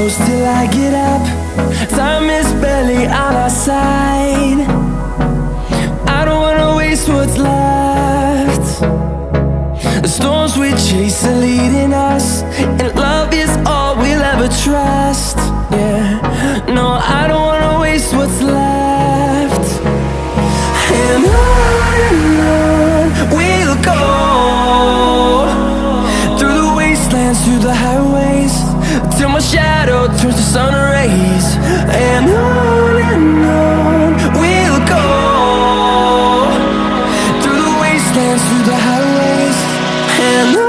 close till I get up. Time is barely on our side. I don't wanna waste what's left. The storms we chase are leading us, and love is all we'll ever trust. Yeah, no, I don't wanna waste what's left. And on we'll go, through the wastelands, through the highways, till my shadow turns to sun rays. And on we'll go, through the wastelands, through the highways, and on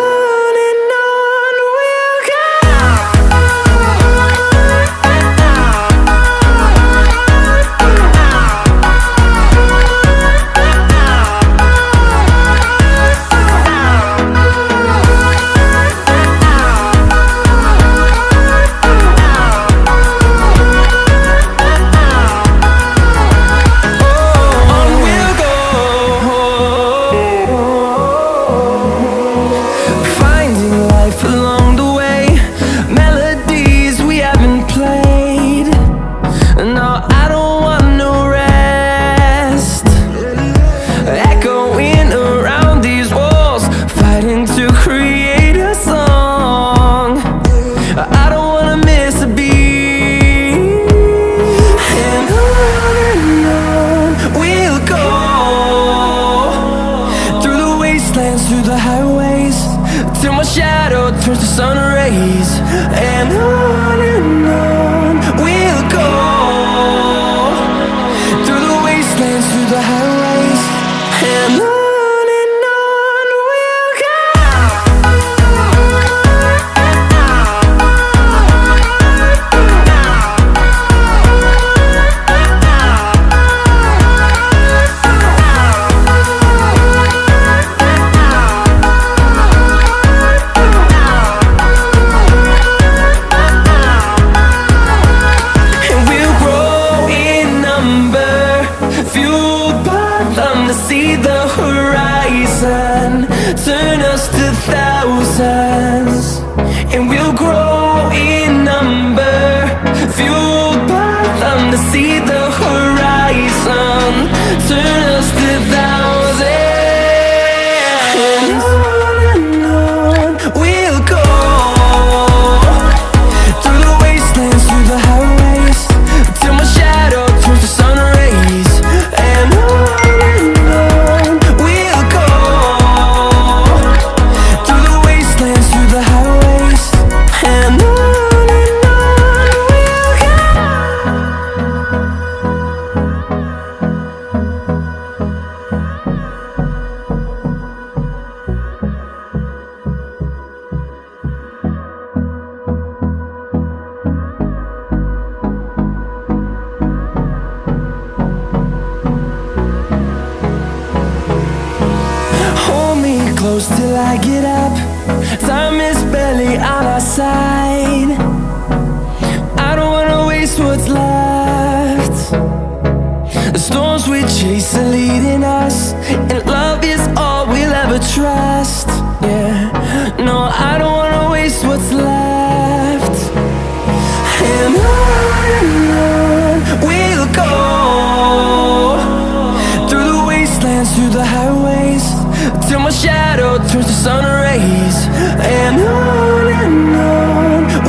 we'll go. Through the highways, till my shadow turns to sun rays. And on we'll go, through the wastelands, through the highways, and on we'll go. See the horizon, turn us to thousands, and we'll grow in number, fueled by them. To see the horizon, turn us to thousands, and on we'll go, through the wastelands, through the highways, till my shadow turns to sun rays. And close till I get up. Time is barely on our side. I don't wanna waste what's left. The storms we chase are leading us, and love is all we'll ever trust. Yeah, no, I don't wanna waste what's left. And on we'll go, through the wastelands, through the highways, till my shadow turns to sun rays. And on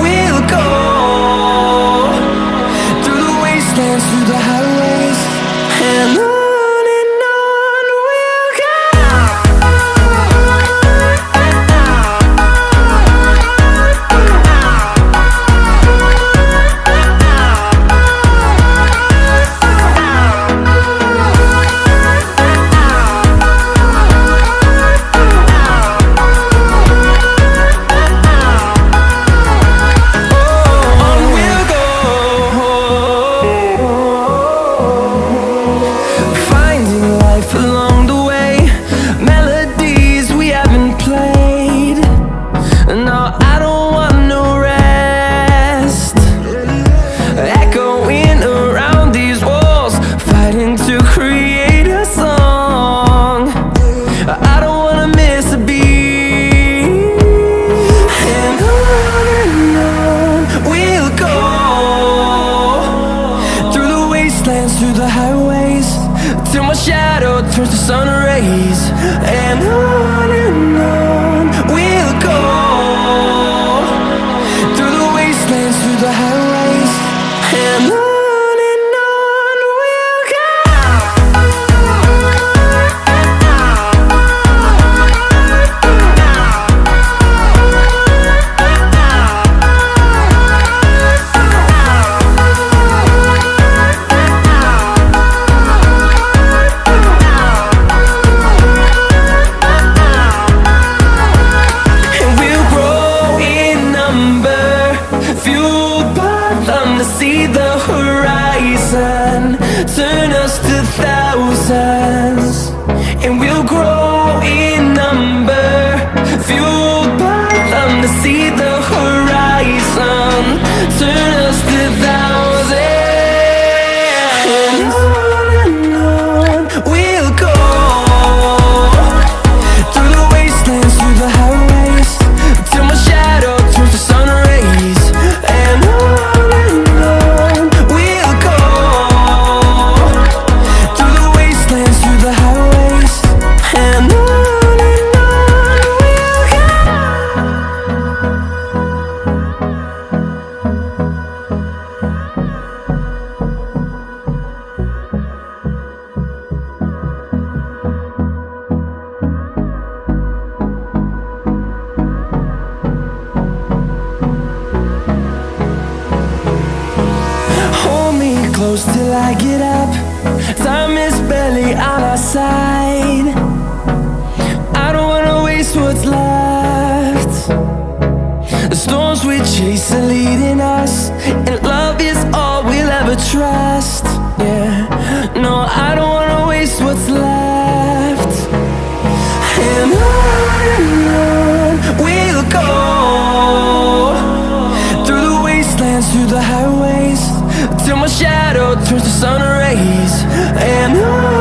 we'll go, through the wastelands, through the highways, and on we'll go. through the highways, till my shadow turns to sun rays. And on we'll go, through the wastelands, through the highways. And on we'll go. And we'll grow in number, fueled by them to see the horizon, turn us to thousands. And we'll grow in number, fueled by them to see the horizon, turn us to thousands. And on we'll go, through the wastelands, through the highways, till my shadow turns to sun rays. And on we'll go, through the wastelands, through the highways. And on we'll go. Hold me close till I get up. Time is barely on our side. I don't wanna waste what's left. The storms we chase are leading us, and love is all we'll ever trust. Yeah, no, I don't wanna waste what's left. And on we'll go, through the wastelands, through the highways, till my shadow turns to sun rays. And on